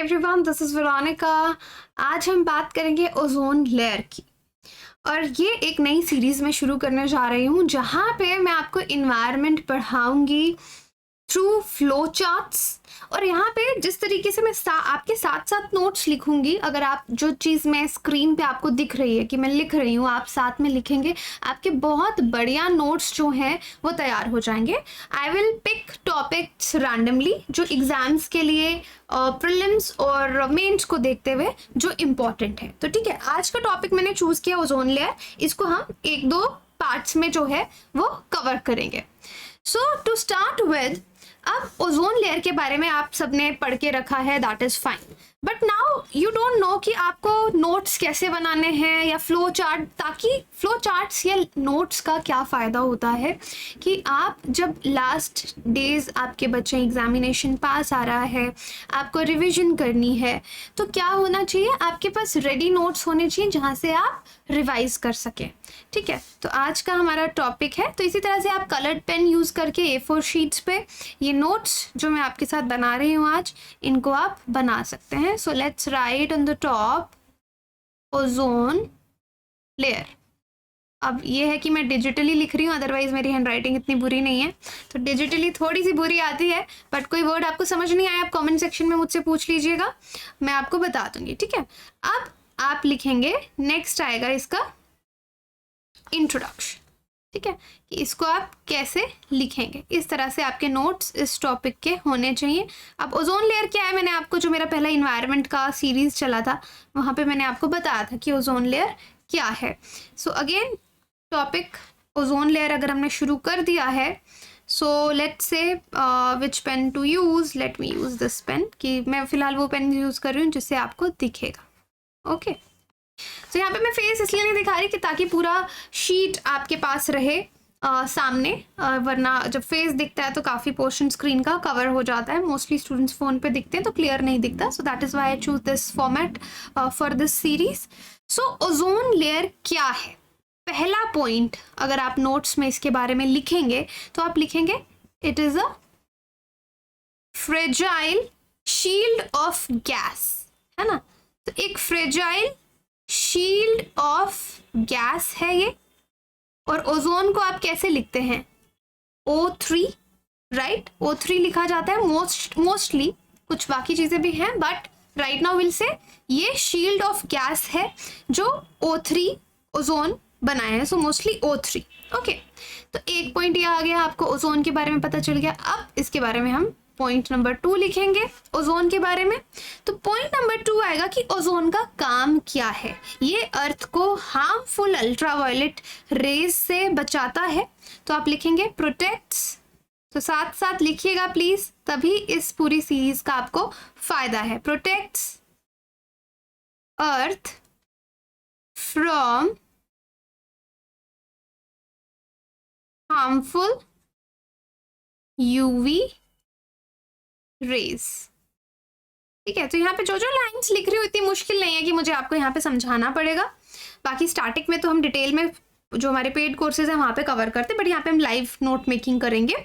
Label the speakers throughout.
Speaker 1: Everyone, this is Veronica. आज हम बात करेंगे ओजोन लेयर की और ये एक नई सीरीज में शुरू करने जा रही हूँ जहाँ पे मैं आपको इन्वायरमेंट पढ़ाऊंगी थ्रू फ्लो चार्ट्स। और यहाँ पे जिस तरीके से मैं आपके साथ साथ नोट्स लिखूंगी, अगर आप जो चीज़ मैं स्क्रीन पे आपको दिख रही है कि मैं लिख रही हूँ, आप साथ में लिखेंगे, आपके बहुत बढ़िया नोट्स जो हैं वो तैयार हो जाएंगे। I will pick topics randomly जो एग्जाम्स के लिए प्रीलिम्स और मेंस को देखते हुए जो इम्पोर्टेंट है। तो ठीक है, आज का टॉपिक मैंने चूज किया ओजोन लेयर। इसको हम एक दो पार्ट्स में जो है वो कवर करेंगे। सो टू स्टार्ट विद, अब ओजोन लेयर के बारे में आप सबने पढ़ के रखा है, that is fine, but now you don't know कि आपको नोट्स कैसे बनाने हैं या फ्लो चार्ट। ताकि फ्लो चार्ट्स या नोट्स का क्या फ़ायदा होता है कि आप जब लास्ट डेज आपके बच्चे एग्जामिनेशन पास आ रहा है, आपको रिवीजन करनी है, तो क्या होना चाहिए, आपके पास रेडी नोट्स होने चाहिए जहाँ से आप रिवाइज कर सकें। ठीक है, तो आज का हमारा टॉपिक है। तो इसी तरह से आप कलर्ड पेन यूज़ करके A4 शीट्स पे ये नोट्स जो मैं आपके साथ बना रही हूँ आज, इनको आप बना सकते हैं। So let's write on the top ozone layer. अब ये है कि मैं डिजिटली लिख रही हूँ, अदरवाइज मेरी हैंड राइटिंग इतनी बुरी नहीं है, तो डिजिटली थोड़ी सी बुरी आती है। बट कोई वर्ड आपको समझ नहीं आया, आप कमेंट सेक्शन में मुझसे पूछ लीजिएगा, मैं आपको बता दूंगी। ठीक है, अब आप लिखेंगे, नेक्स्ट आएगा इसका इंट्रोडक्शन। ठीक है, कि इसको आप कैसे लिखेंगे, इस तरह से आपके नोट्स इस टॉपिक के होने चाहिए। अब ओजोन लेयर क्या है, मैंने आपको जो मेरा पहला इन्वायरमेंट का सीरीज चला था वहाँ पे मैंने आपको बताया था कि ओजोन लेयर क्या है। So again topic ozone layer अगर हमने शुरू कर दिया है, so let's say which pen to use, let me use this pen, कि मैं फ़िलहाल वो पेन यूज़ कर रही हूँ जिससे आपको दिखेगा। ओके, तो यहाँ पे मैं फेस इसलिए नहीं दिखा रही कि ताकि पूरा शीट आपके पास रहे सामने, वरना जब फेस दिखता है तो काफ़ी पोर्शन स्क्रीन का कवर हो जाता है। मोस्टली स्टूडेंट्स फ़ोन पे दिखते हैं तो क्लियर नहीं दिखता। So that is why I choose this format for this series. So ozone layer क्या है, पहला पॉइंट अगर आप नोट्स में इसके बारे में लिखेंगे तो आप लिखेंगे it is a fragile shield of gas, है ना। तो एक फ्रेजाइल शील्ड ऑफ गैस है ये। और ओजोन को आप कैसे लिखते हैं, O3, राइट, O3 लिखा जाता है मोस्टली, कुछ बाकी चीजें भी हैं, but right now will say ये शील्ड ऑफ गैस है जो O3 ओजोन बनाया है, सो मोस्टली O3। ओके, तो एक पॉइंट ये आ गया, आपको ओजोन के बारे में पता चल गया। अब इसके बारे में हम पॉइंट नंबर 2 लिखेंगे ओजोन के बारे में। तो पॉइंट नंबर 2 आएगा कि ओजोन का काम क्या है। ये अर्थ को हार्मफुल अल्ट्रावायलेट रेज से बचाता है। तो आप लिखेंगे प्रोटेक्ट्स, तो साथ साथ लिखिएगा प्लीज, तभी इस पूरी सीरीज का आपको फायदा है। Protects earth from harmful UV rays. ठीक है, तो यहाँ पे जो जो लाइंस लिख रही हूँ इतनी मुश्किल नहीं है कि मुझे आपको यहाँ पे समझाना पड़ेगा। बाकी स्टार्टिंग में तो हम डिटेल में जो हमारे पेड कोर्सेज हैं वहाँ पे कवर करते, बट यहाँ पे हम लाइव नोट मेकिंग करेंगे।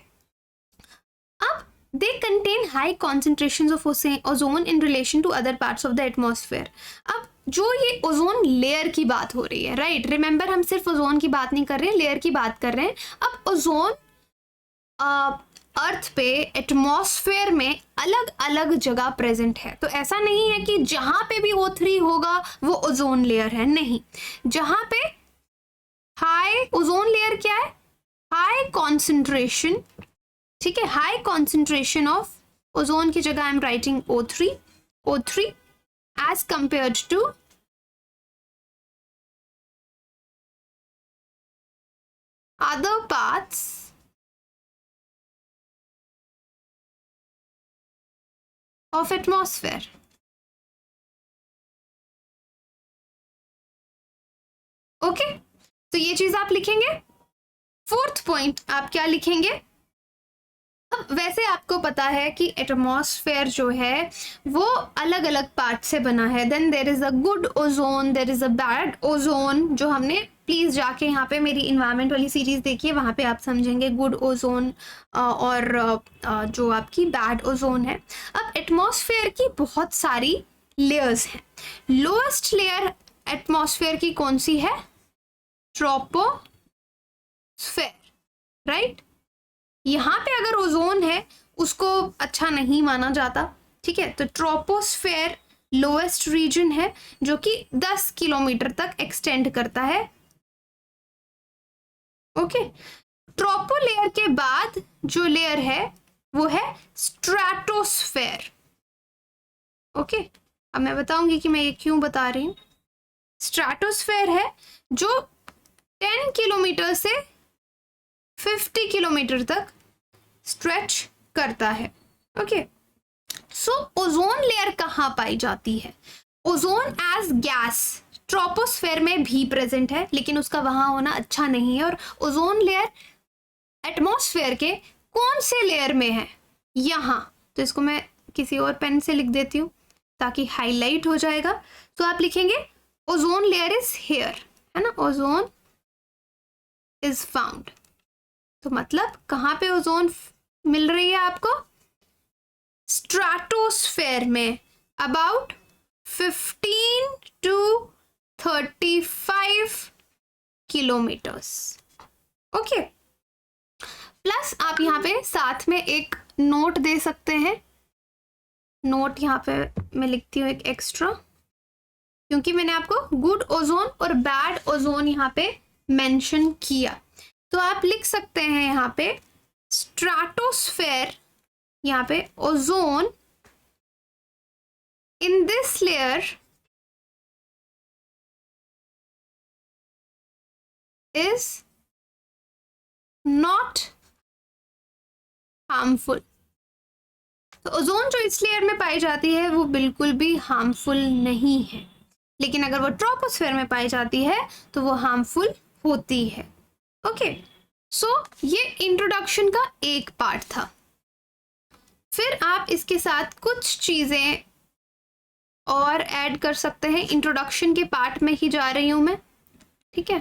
Speaker 1: अब they contain high concentration of ozone in relation to other parts of the atmosphere. अब जो ये ओजोन लेयर की बात हो रही है, राइट, रिमेंबर हम सिर्फ ओजोन की बात नहीं कर रहे हैं, लेयर की बात कर रहे हैं। अब ओजोन अर्थ पे एटमॉस्फेयर में अलग अलग जगह प्रेजेंट है। तो ऐसा नहीं है कि जहां पे भी O3 होगा वो ओजोन लेयर है, नहीं। जहां पे हाई ओजोन लेयर क्या है, हाई कॉन्सेंट्रेशन, ठीक है, हाई कॉन्सेंट्रेशन ऑफ ओजोन की जगह I am writing O3 as compared to other parts of atmosphere. Okay, तो ये चीज आप लिखेंगे। फोर्थ पॉइंट आप क्या लिखेंगे, अब वैसे आपको पता है कि एटमॉस्फेयर जो है वो अलग अलग पार्ट से बना है. Then there is a good ozone, there is a bad ozone, जो हमने प्लीज़ जाके यहाँ पे मेरी इन्वायरमेंट वाली सीरीज़ देखिए, वहाँ पे आप समझेंगे गुड ओजोन और जो आपकी बैड ओजोन है. अब एटमॉस्फेयर की बहुत सारी लेयर्स हैं. लोएस्ट लेयर एटमॉस्फेयर की कौन सी है? Troposphere, right. यहाँ पे अगर ओजोन है उसको अच्छा नहीं माना जाता, ठीक है. तो ट्रोपोस्फेयर लोएस्ट रीजन है जो कि 10 किलोमीटर तक एक्सटेंड करता है. ओके. ट्रोपो लेयर के बाद जो लेयर है वो है स्ट्रेटोस्फेयर. ओके. अब मैं बताऊंगी कि मैं ये क्यों बता रही हूँ. स्ट्रेटोस्फेयर है जो 10 किलोमीटर से 50 किलोमीटर तक स्ट्रेच करता है. ओके. सो ओजोन लेयर कहाँ पाई जाती है? ओजोन एज गैस ट्रोपोस्फेयर में भी प्रेजेंट है, लेकिन उसका वहां होना अच्छा नहीं है. और ओजोन लेयर एटमॉस्फेयर के कौन से लेयर में है? यहाँ. तो इसको मैं किसी और पेन से लिख देती हूँ ताकि हाईलाइट हो जाएगा. तो आप लिखेंगे ओजोन लेयर इज हेयर, है ना. Ozone is found. तो मतलब कहाँ पे ओजोन मिल रही है आपको? स्ट्रेटोस्फेयर में, about 15 to 35 kilometres. Okay. Plus आप यहाँ पे साथ में एक नोट दे सकते हैं. नोट यहाँ पे मैं लिखती हूँ एक एक्स्ट्रा, क्योंकि मैंने आपको गुड ओजोन और बैड ओजोन यहाँ पे मेंशन किया. तो आप लिख सकते हैं यहाँ पे स्ट्रेटोस्फेयर, यहाँ पे ozone in this layer is not harmful. तो ओजोन जो इस लेयर में पाई जाती है वो बिल्कुल भी हार्मफुल नहीं है, लेकिन अगर वो ट्रोपोस्फेयर में पाई जाती है तो वो हार्मफुल होती है. ओके. सो ये इंट्रोडक्शन का एक पार्ट था. फिर आप इसके साथ कुछ चीज़ें और ऐड कर सकते हैं. इंट्रोडक्शन के पार्ट में ही जा रही हूँ मैं, ठीक है.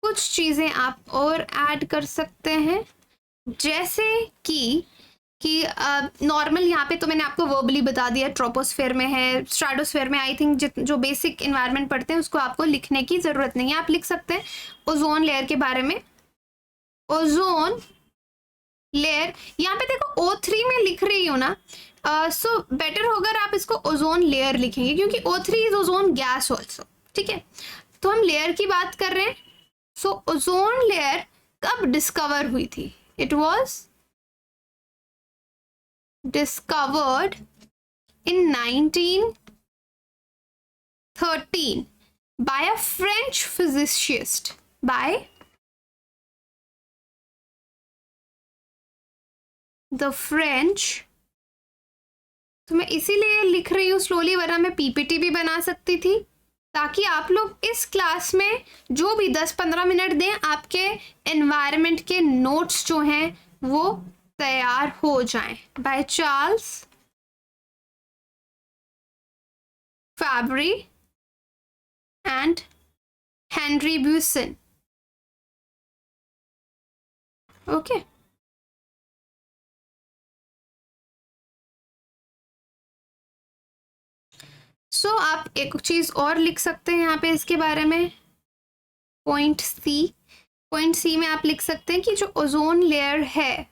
Speaker 1: कुछ चीज़ें आप और ऐड कर सकते हैं, जैसे कि नॉर्मल यहाँ पे तो मैंने आपको वर्बली बता दिया ट्रोपोस्फेयर में है, स्ट्रेटोस्फेयर में आई थिंक जो बेसिक इन्वायरमेंट पढ़ते हैं उसको आपको लिखने की ज़रूरत नहीं है. आप लिख सकते हैं ओजोन लेयर के बारे में. ओजोन लेयर यहाँ पे देखो O3 में लिख रही हूँ ना, सो बेटर होगा आप इसको ओजोन लेयर लिखेंगे, क्योंकि O3 is ozone gas also, ठीक है. तो हम लेयर की बात कर रहे हैं. सो ओजोन लेयर कब डिस्कवर हुई थी? It was discovered in 1913 by a French physicist, by the French. तो मैं इसीलिए लिख रही हूँ स्लोली, वरना मैं पीपीटी भी बना सकती थी, ताकि आप लोग इस क्लास में जो भी 10-15 मिनट दें आपके एनवायरनमेंट के नोट्स जो हैं वो तैयार हो जाएं. By Charles Fabry and Henri Buisson. Okay. So आप एक चीज और लिख सकते हैं यहाँ पे इसके बारे में. पॉइंट सी में आप लिख सकते हैं कि जो ओजोन लेयर है,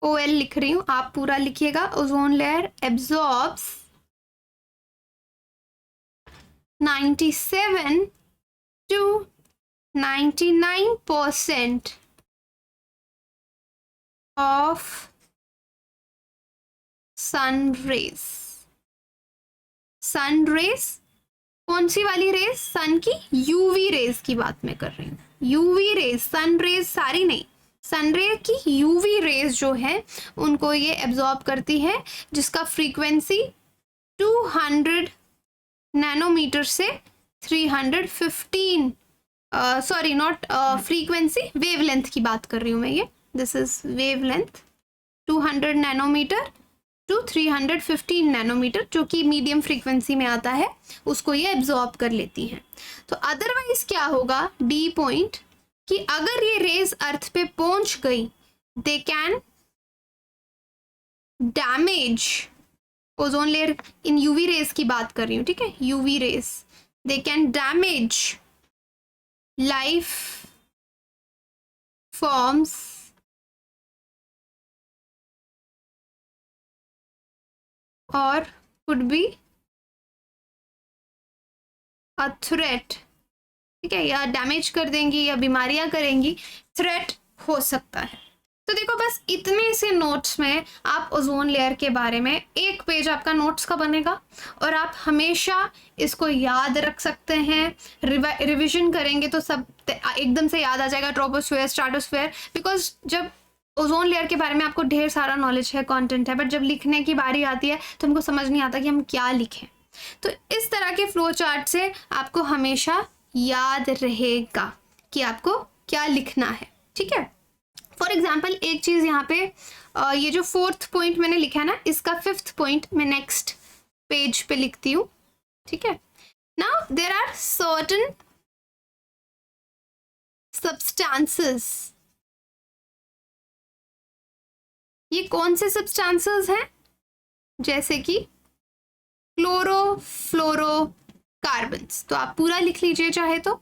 Speaker 1: OL लिख रही हूँ, आप पूरा लिखिएगा. Ozone layer absorbs 97 to 99% of sun rays. Sun rays कौन सी वाली रेज? सन की यूवी रेज की बात मैं कर रही हूँ. यूवी रेज, सन रेज सारी नहीं, सनरे की यूवी रेज जो है उनको ये एब्जॉर्ब करती है, जिसका फ्रीक्वेंसी 200 नैनोमीटर से 315, सॉरी नॉट फ्रीक्वेंसी, वेवलेंथ की बात कर रही हूँ मैं. ये this is wavelength. 200 nanometre to 315 nanometre, जो कि मीडियम फ्रीक्वेंसी में आता है, उसको ये एब्जॉर्ब कर लेती हैं। तो अदरवाइज क्या होगा डी पॉइंट, कि अगर ये रेज अर्थ पे पहुंच गई, they can damage ozone layer. In UV rays की बात कर रही हूँ, ठीक है, UV rays, they can damage life forms और कुड बी अ थ्रेट, ठीक है, या डैमेज कर देंगी या बीमारियां करेंगी, थ्रेट हो सकता है। तो देखो बस इतने से नोट्स में आप ओजोन लेयर के बारे में, एक पेज आपका नोट्स का बनेगा और आप हमेशा इसको याद रख सकते हैं। रिविजन करेंगे तो सब एकदम से याद आ जाएगा, ट्रोपोस्फेयर, स्ट्रेटोस्फेयर, बिकॉज जब ओजोन लेयर के बारे में आपको ढेर सारा नॉलेज है, कंटेंट है, बट जब लिखने की बारी आती है तो हमको समझ नहीं आता कि हम क्या लिखें। तो इस तरह के फ्लो चार्ट से आपको हमेशा याद रहेगा कि आपको क्या लिखना है, ठीक है। फॉर एग्जाम्पल एक चीज़ यहाँ पे ये जो 4th पॉइंट मैंने लिखा है ना, इसका 5th पॉइंट मैं नेक्स्ट पेज पे लिखती हूँ, ठीक है। Now there are certain substances. ये कौन से सब्सटेंसेस हैं? जैसे कि क्लोरोफ्लोरोकार्बन्स, तो आप पूरा लिख लीजिए चाहे तो,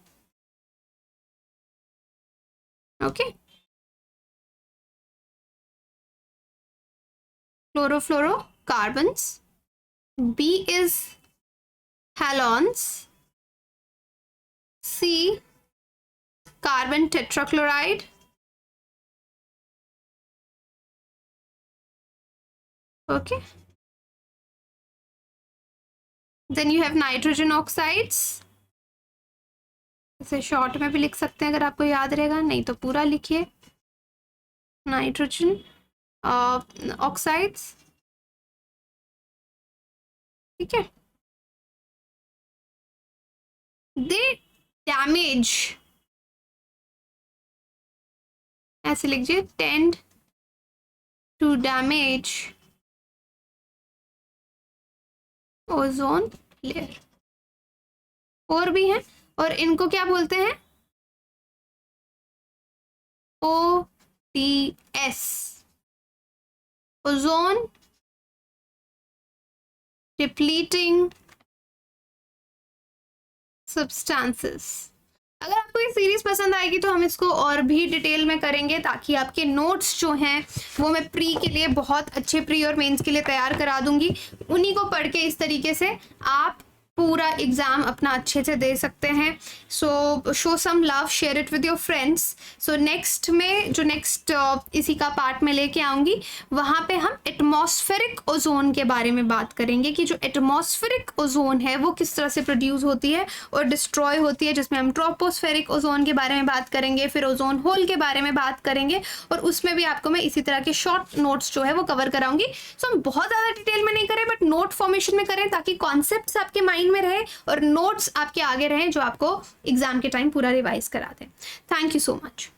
Speaker 1: okay. Chlorofluorocarbons. B is halogens. C carbon tetrachloride. Okay. Then you have nitrogen oxides. इसे शॉर्ट में भी लिख सकते हैं अगर आपको याद रहेगा, नहीं तो पूरा लिखिए। नाइट्रोजन ऑक्साइड्स, ठीक है। दे डैमेज, ऐसे लिखिए, tend to damage ozone layer. और भी हैं, और इनको क्या बोलते हैं? ODS, ozone depleting substances. अगर आपको ये सीरीज पसंद आएगी तो हम इसको और भी डिटेल में करेंगे, ताकि आपके नोट्स जो हैं वो मैं प्री के लिए बहुत अच्छे, प्री और मेंस के लिए तैयार करा दूंगी। उन्हीं को पढ़ के इस तरीके से आप पूरा एग्जाम अपना अच्छे से दे सकते हैं। So show some love, share it with your friends. So next में जो नेक्स्ट इसी का पार्ट में लेके आऊँगी, वहाँ पे हम एटमॉस्फेरिक ओजोन के बारे में बात करेंगे कि जो एटमॉस्फेरिक ओजोन है वो किस तरह से प्रोड्यूस होती है और डिस्ट्रॉय होती है, जिसमें हम ट्रोपोस्फेरिक ओजोन के बारे में बात करेंगे, फिर ओजोन होल के बारे में बात करेंगे, और उसमें भी आपको मैं इसी तरह के शॉर्ट नोट्स जो है वो कवर कराऊंगी। सो हम बहुत ज़्यादा डिटेल में नहीं करें, बट नोट फॉर्मेशन में करें, ताकि कॉन्सेप्ट्स आपके माइंड में रहे और नोट्स आपके आगे रहे, जो आपको एग्जाम के टाइम पूरा रिवाइज करा दें। Thank you so much.